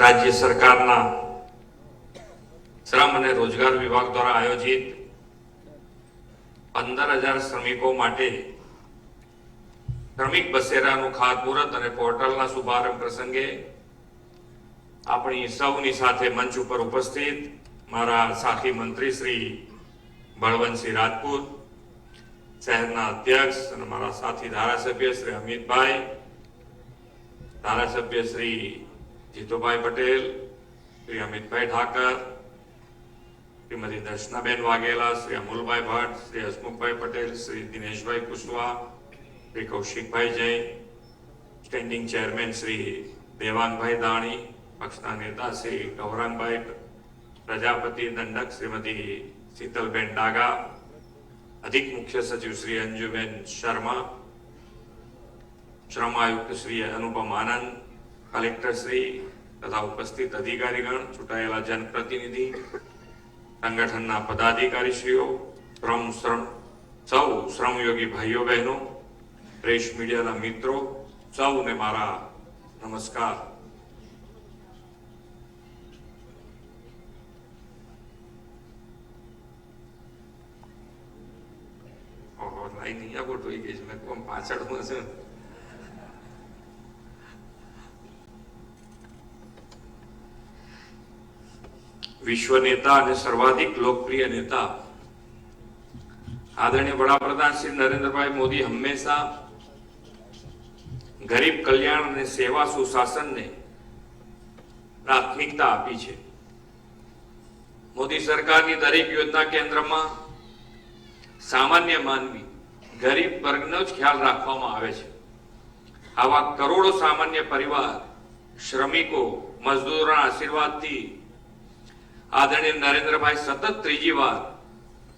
राज्य सरकारना श्रम અને રોજગાર વિભાગ દ્વારા આયોજિત 15,000 શ્રમિકો માટે શ્રમિક બસેરાનું ખાતમુહૂર્ત અને પોર્ટલના શુભારંભ પ્રસંગે આપણી સૌની સાથે મંચ ઉપર ઉપસ્થિત મારા સાથી મંત્રી શ્રી બળવંતસિંહ રાજપૂત, શહેરના અધ્યક્ષ અને મારા સાથી ધારાસભ્ય શ્રી અમિતભાઈ, ધારાસભ્ય શ્રી જીતુભાઈ પટેલ, શ્રી અમિતભાઈ ઠાકર, श्रीमती दर्शनाबेन वाघेला, श्री अमूलभाई भट्ट, श्री हसमुखभाई पटेल, श्री दिनेशभाई कुशवाहा, श्री कौशिकभाई जैन, स्टेन्डिंग चेरमेन श्री देवांगभाई दाणी, पक्षना नेता श्री गौरांगभाई प्रजापति दंडक, श्रीमती शीतलबेन डागा, अधिक मुख्य सचिव श्री अंजुबेन शर्मा, श्रम आयुक्त श्री अनुपम आनंद, कलेक्टर श्री तथा उपस्थित अधिकारीगण, चूंटायेला जनप्रतिनिधि, संगठनना पदाधिकारीश्रीओ, सौ श्रमयोगी भाईओ बहनों, प्रेस मीडियाना मित्रों, सौने मारा नमस्कार। लाइन नहीं आ बोट गई मैं कोम पाछळ में विश्व नेता અને સર્વાધિક લોકપ્રિય નેતા આદરણીય વડાપ્રધાન શ્રી નરેન્દ્રભાઈ મોદી હંમેશા ગરીબ કલ્યાણ અને સેવા સુશાસનને પ્રાથમિકતા આપી છે। મોદી સરકારની દરેક યોજના કેન્દ્રમાં સામાન્ય માનવી ગરીબ વર્ગનો જ ખ્યાલ રાખવામાં આવે છે। આવા કરોડો સામાન્ય પરિવાર, શ્રમિકો, મજદૂરોના આશીર્વાદથી आदरणीय नरेंद्रभाई सतत त्रीजी वार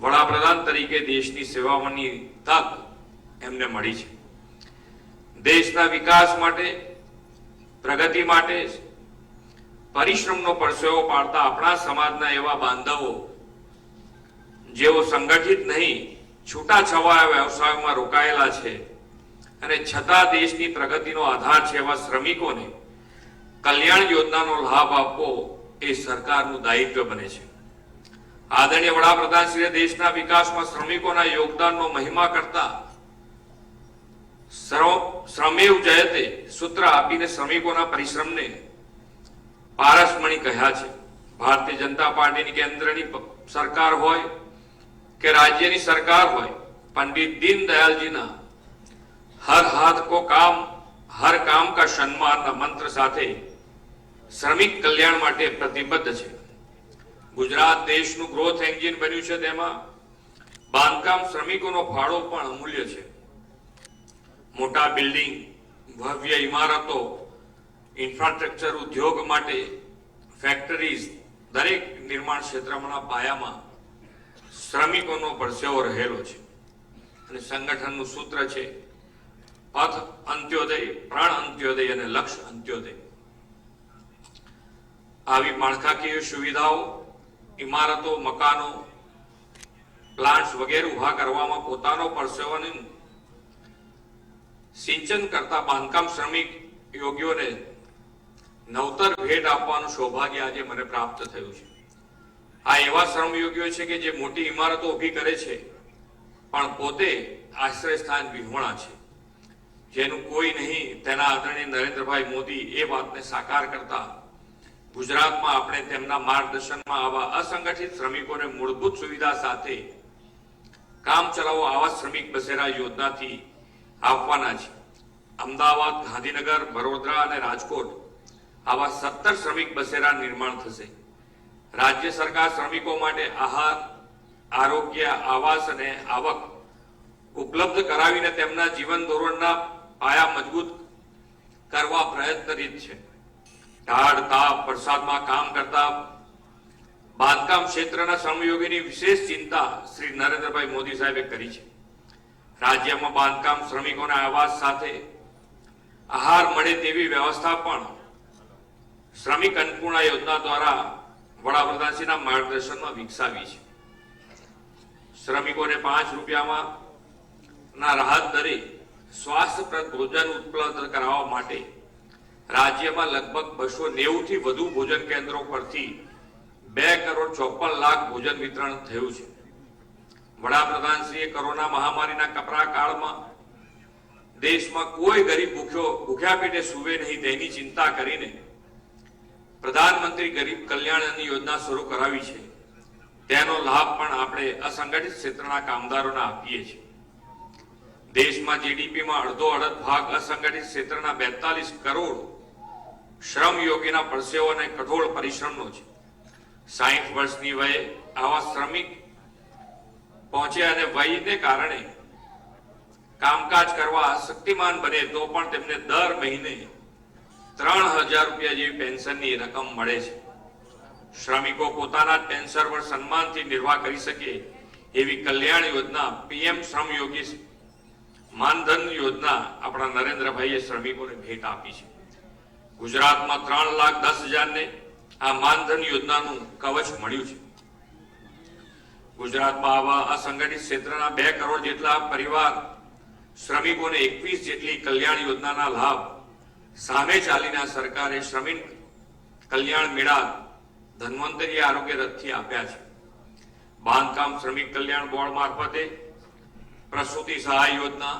वडाप्रधान तरीके देशनी सेवाओनी तक एमने मळी छे। देशना विकास माटे, प्रगति माटे परिश्रमनो परसेवो पाडता आपणा समाजना एवा बांधवो जेओ संगठित नहीं छूटाछवाया व्यवसायोमां रोकायेला छे अने छतां देशनी प्रगतिनो आधार छे एवा श्रमिकोने कल्याण योजनानो लाभ आपवो ए सरकारનું દાયિત્વ બને છે। આદરણીય વડાપ્રધાન શ્રી દેશના વિકાસમાં શ્રમિકોના યોગદાનનો મહિમા કરતા શ્રમેવ જયતે સૂત્ર આપીને શ્રમિકોના પરિશ્રમને પારસમણી કહ્યા છે। ભારતીય જનતા પાર્ટીની કેન્દ્રની સરકાર હોય કે રાજ્યની સરકાર હોય, પંડિત દીનદયાલજીના હર હાથ કો કામ હર કામ का सम्मानના મંત્ર સાથે श्रमिक कल्याण माटे प्रतिबद्ध छे। गुजरात देशનું ग्रोथ एंजिन बन्યું છે, તેમાં બાંધકામ શ્રમિકોનો ફાળો પણ અમૂલ્ય છે। મોટા બિલ્ડિંગ, ભવ્ય ઇમારતો, ઇન્ફ્રાસ્ટ્રક્ચર ઉદ્યોગ માટે ફેક્ટરીઝ, દરેક નિર્માણ ક્ષેત્રના પાયામાં શ્રમિકોનો પરસેવો રહેલો છે અને સંગઠનનું સૂત્ર છે પથ અંત્યોદય, પ્રાણ અંત્યોદય અને લક્ષ્ય અંત્યોદય। આવી માળખાકીય સુવિધાઓ, ઇમારતો, મકાનો, પ્લાન્ટ્સ વગેરે ઉભા કરવામાં પોતાનો પરસેવોનું સિંચન કરતા બાંધકામ શ્રમિક યોગીઓને નવતર ભેટ આપવાનું સૌભાગ્ય આજે મને પ્રાપ્ત થયું છે। આ એવા શ્રમયોગીઓ છે કે જે મોટી ઇમારતો ઊભી કરે છે પણ પોતે આશ્રય સ્થાન વિહોણા છે। જેનું કોઈ નહીં તેના આદરણીય નરેન્દ્રભાઈ મોદી એ વાતને સાકાર કરતા ગુજરાતમાં આપણે તેમના માર્ગદર્શનમાં આવા અસંગઠિત શ્રમિકોને મૂળભૂત સુવિધા સાથે કામ ચલાવો આવા શ્રમિક બસેરા યોજનાથી આપવાના છે। અમદાવાદ, ગાંધીનગર, વડોદરા અને રાજકોટ આવા 17 શ્રમિક બસેરા નિર્માણ થશે। રાજ્ય સરકાર શ્રમિકો માટે આહાર, આરોગ્ય, આવાસ અને આવક ઉપલબ્ધ કરાવીને તેમના જીવન ધોરણના પાયા મજબૂત કરવા પ્રયત્નરત છે। ઢાળ, તાપ, વરસાદમાં કામ કરતા બાંધકામ ક્ષેત્રના શ્રમયોગીની વિશેષ ચિંતા શ્રી નરેન્દ્રભાઈ મોદી સાહેબે કરી છે। રાજ્યમાં બાંધકામ શ્રમિકોના આવાસ સાથે આહાર મળે તેવી વ્યવસ્થા પણ શ્રમિક અન્નપૂર્ણા યોજના દ્વારા વડાપ્રધાનશ્રીના માર્ગદર્શનમાં વિકસાવી છે। શ્રમિકોને 5 રૂપિયામાં ના રાહત દરે સ્વાસ્થ્યપ્રદ ભોજન ઉપલબ્ધ કરાવવા માટે રાજ્યમાં લગભગ 290 થી વધુ ભોજન કેન્દ્રો પરથી 2,54,00,000 ભોજન વિતરણ થયું છે. વડાપ્રધાનશ્રીએ કોરોના મહામારીના કપરા કાળમાં દેશમાં કોઈ ગરીબ ભૂખ્યા પેટે સૂવે નહીં તેની ચિંતા કરીને પ્રધાનમંત્રી ગરીબ કલ્યાણ અન્ન યોજના શરૂ કરાવી છે. તેનો લાભ પણ આપણે અસંગઠિત ક્ષેત્રના કામદારોને આપીએ છીએ. દેશમાં જીડીપીમાં અડધો ભાગ અસંગઠિત ક્ષેત્રના 42 કરોડ શ્રમયોગીના પરસેવો અને કઠોળ પરિશ્રમનો છે. 60 વર્ષની વયે આવા શ્રમિક પહોંચે અને વયને કારણે કામકાજ કરવા શક્તિમાન બને તો પણ તેમને દર મહિને 3,000 રૂપિયા જેવી પેન્શનની રકમ મળે છે. શ્રમિકો પોતાના જ પેન્શન પર સન્માનથી નિર્વાહ કરી શકે એવી કલ્યાણ યોજના પીએમ શ્રમયોગી માનધન યોજના આપણા નરેન્દ્રભાઈએ શ્રમિકોને ભેટ આપી છે. ગુજરાતમાં 3,10,000 ને આ માનધન યોજનાનું કવચ મળ્યું છે. ગુજરાતમાં આવા અસંગઠિત ક્ષેત્રના 2 કરોડ જેટલા પરિવાર શ્રમિકોને 21 જેટલી કલ્યાણ યોજનાના લાભ સામે ચાલીને સરકારે શ્રમિક કલ્યાણ મેળા ધન્વંતરી આરોગ્ય રથથી આપ્યા છે. બાંધકામ શ્રમિક કલ્યાણ બોર્ડ મારફતે પ્રસૂતિ સહાય યોજના,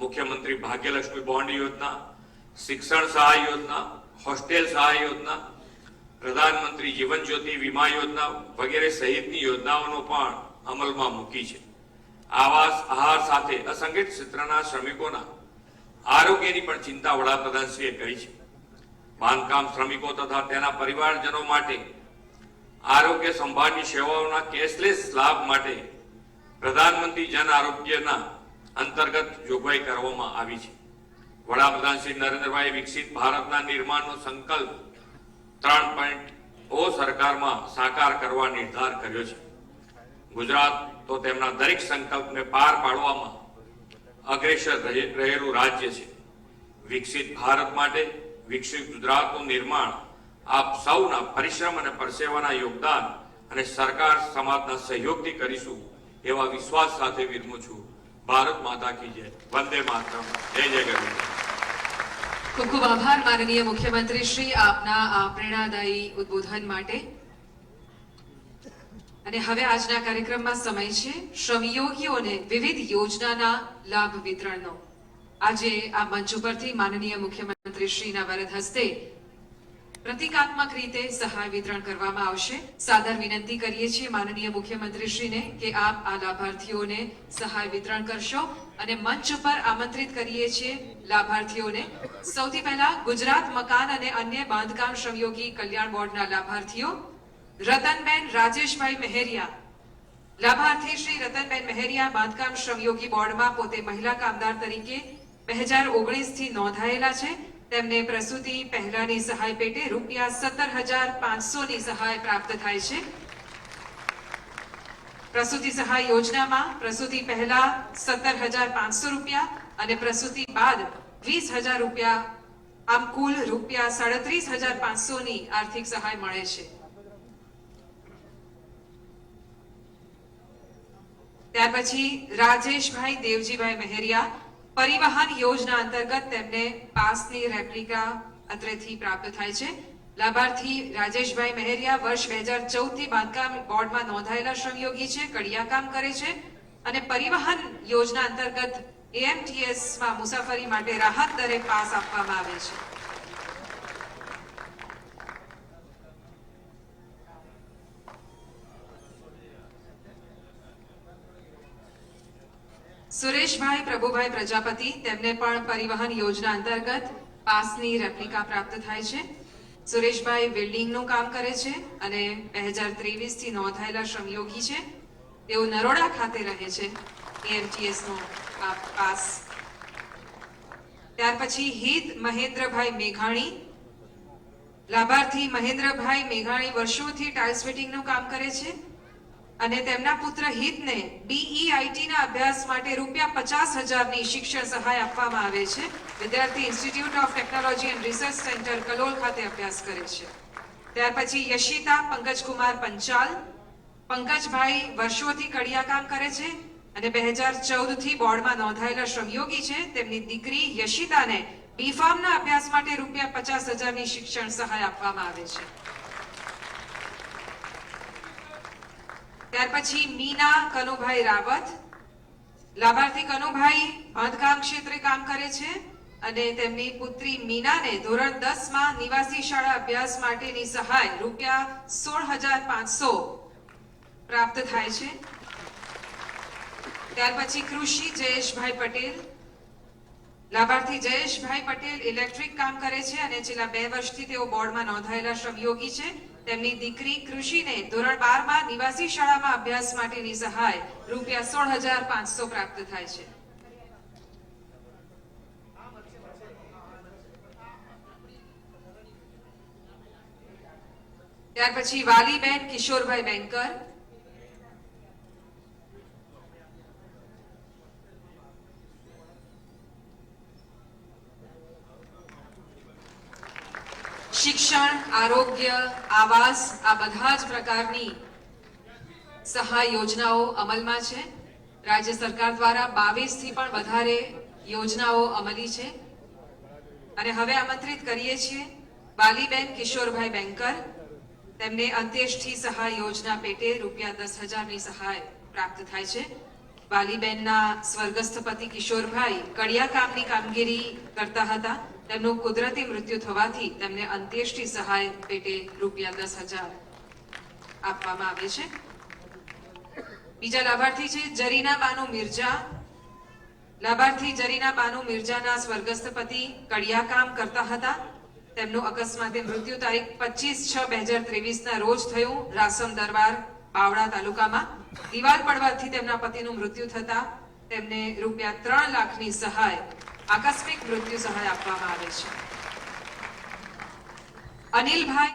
મુખ્યમંત્રી ભાગ્યલક્ષ્મી બોન્ડ યોજના, શિક્ષણ સહાય યોજના, હોસ્ટેલ સહાય યોજના, પ્રધાનમંત્રી જીવન જ્યોતિ વીમા યોજના વગેરે સહિતની યોજનાઓનો પણ અમલમાં મૂકી છે. આવાસ આહાર સાથે અસંગઠિત ક્ષેત્રના શ્રમિકોના આરોગ્યની પણ ચિંતા વડાપ્રધાનશ્રીએ કરી છે. બાંધકામ શ્રમિકો તથા તેના પરિવારજનો માટે આરોગ્ય સંભાળની સેવાઓના કેશલેસ લાભ માટે પ્રધાનમંત્રી જન આરોગ્યના અંતર્ગત જોગવાઈ કરવામાં આવી છે. વડાપ્રધાન શ્રી નરેન્દ્રભાઈ વિકસિત ભારતના નિર્માણનો સંકલ્પ 3.0 સરકારમાં સાકાર કરવા નિર્ધાર કર્યો છે. ગુજરાત તો તેમના દરેક સંકલ્પને પાર પાડવામાં અગ્રેસર રહેલું રાજ્ય છે. વિકસિત ભારત માટે વિકસિત ગુજરાતનું નિર્માણ આપ સૌના પરિશ્રમ અને પરસેવાના યોગદાન અને સરકાર સમાજના સહયોગથી કરીશું એવા વિશ્વાસ સાથે વિરમું છું. ભારત માતા કી જય. વંદે માતરમ. જય જય ગરવી. ખૂબ ખૂબ આભાર માનનીય મુખ્યમંત્રી શ્રી આપના આ પ્રેરણાદાયી ઉદ્બોધન માટે. અને હવે આજના કાર્યક્રમમાં સમય છે શ્રમયોગીઓને વિવિધ યોજનાના લાભ વિતરણનો. આજે આ મંચ ઉપરથી માનનીય મુખ્યમંત્રી શ્રીના વરદ હસ્તે પ્રતિકાત્મક રીતે સહાય વિતરણ કરવામાં આવશે. સાદર વિનંતી કરીએ છીએ માનનીય મુખ્યમંત્રી શ્રીને કે આપ આ લાભાર્થીઓને સહાય વિતરણ કરશો અને મંચ ઉપર આમંત્રિત કરીએ છીએ લાભાર્થીઓને. સૌથી પહેલા ગુજરાત મકાન અને અન્ય બાંધકામ શ્રમયોગી કલ્યાણ બોર્ડના લાભાર્થીઓ રતનબેન રાજેશભાઈ મહેરિયા. લાભાર્થી શ્રી રતનબેન મહેરિયા બાંધકામ શ્રમયોગી બોર્ડમાં પોતે મહિલા કામદાર તરીકે 2019 થી નોંધાયેલા છે. તેમને પ્રસૂતિ પહેલાની સહાય પેટે રૂપિયા 17,500 ની સહાય પ્રાપ્ત થાય છે. પ્રસૂતિ સહાય યોજનામાં પ્રસૂતિ પહેલા 17,500 રૂપિયા અને પ્રસૂતિ બાદ 20,000 રૂપિયા, આમ કુલ રૂપિયા 37,500 ની આર્થિક સહાય મળે છે. ત્યાર પછી રાજેશભાઈ દેવજીભાઈ મહેરિયા પરિવહન યોજના અંતર્ગત તેમને પાસની રેપ્લિકા અત્રેથી પ્રાપ્ત થાય છે. લાભાર્થી રાજેશભાઈ મહેરિયા વર્ષ 2014 થી બાંધકામ બોર્ડમાં નોંધાયેલા શ્રમયોગી છે. કડિયાકામ કરે છે અને પરિવહન યોજના અંતર્ગત AMTS માં મુસાફરી માટે રાહત દરે પાસ આપવામાં આવે છે. સુરેશભાઈ પ્રભુભાઈ પ્રજાપતિ તેમને પણ પરિવહન યોજના અંતર્ગત પાસની રેપ્લિકા પ્રાપ્ત થાય છે. સુરેશભાઈ વેલ્ડિંગનું કામ કરે છે અને 2023 થી નોંધાયેલા શ્રમયોગી છે. તેઓ નરોડા ખાતે રહે છે. AMTS નો પાસ. ત્યાર પછી હિત મહેન્દ્રભાઈ મેઘાણી. લાભાર્થી મહેન્દ્રભાઈ મેઘાણી વર્ષોથી ટાઇલ્સ ફિટિંગનું કામ કરે છે અને તેમના પુત્ર હિતને BEIT ના અભ્યાસ માટે રૂપિયા 50,000 ની શિક્ષણ સહાય આપવામાં આવે છે. વિદ્યાર્થી institute of technology and research centre Kalol ખાતે અભ્યાસ કરે છે. ત્યાર પછી યશિતા પંકજકુમાર પંચાલ. પંકજભાઈ વર્ષોથી કડિયાકામ કરે છે અને 2014 થી બોર્ડમાં નોંધાયેલા શ્રમયોગી છે. તેમની દીકરી યશિતાને બીફાર્મના અભ્યાસ માટે રૂપિયા 50,000ની શિક્ષણ સહાય આપવામાં આવે છે. ત્યાર પછી મીના કનુભાઈ રાવત, લાભાર્થી કનુભાઈ બાંધકામ ક્ષેત્રે કામ કરે છે અને તેમની પુત્રી મીનાને ધોરણ 10 માં નિવાસી શાળા અભ્યાસ માટેની સહાય રૂપિયા 16,500 પ્રાપ્ત થાય છે. ત્યાર પછી કૃષિ જયેશભાઈ પટેલ, લાભાર્થી જયેશભાઈ પટેલ ઇલેક્ટ્રિક કામ કરે છે અને છેલ્લા 2 વર્ષથી તેઓ બોર્ડમાં નોંધાયેલા શ્રમયોગી છે. તેમની દીકરી કૃષિને ધોરણ 12 માં નિવાસી શાળામાં અભ્યાસ માટેની સહાય રૂપિયા 16,500 પ્રાપ્ત થાય છે. ત્યાર પછી વાલીબેન કિશોરભાઈ બેંકર, શિક્ષણ, આરોગ્ય, આવાસ આ બધા જ પ્રકારની સહાય યોજનાઓ અમલમાં છે. રાજ્ય સરકાર દ્વારા 22 થી પણ વધારે યોજનાઓ અમલી છે અને હવે આમંત્રિત કરીએ છીએ વાલીબેન કિશોરભાઈ બેંકર. તેમને અંત્યેષ્ટિ સહાય યોજના પેટે રૂપિયા 10,000ની સહાય પ્રાપ્ત થાય છે. વાલીબેનના સ્વર્ગસ્થ પતિ કિશોરભાઈ કડિયા કામની કામગીરી કરતા હતા. તેમનું કુદરતી મૃત્યુ થવાથી તેમને અંત્યેષ્ટિ સહાય પેટે રૂપિયા 10,000 આપવામાં આવે છે. બીજા લાભાર્થી છે જરીના બાનુ મિર્જા. લાભાર્થી જરીના બાનુ મિર્જાના સ્વર્ગસ્થ પતિ કડિયા કામ કરતા હતા. તેમનું અકસ્માતે મૃત્યુ તારીખ 25/6/2023 રોજ થયું. રાસમ દરબાર બાવળા તાલુકામાં દિવાલ પડવાથી તેમના પતિનું મૃત્યુ થતા તેમને રૂપિયા 3 લાખની સહાય આકસ્મિક મૃત્યુ સહાય આપવામાં આવે છે. અનિલભાઈ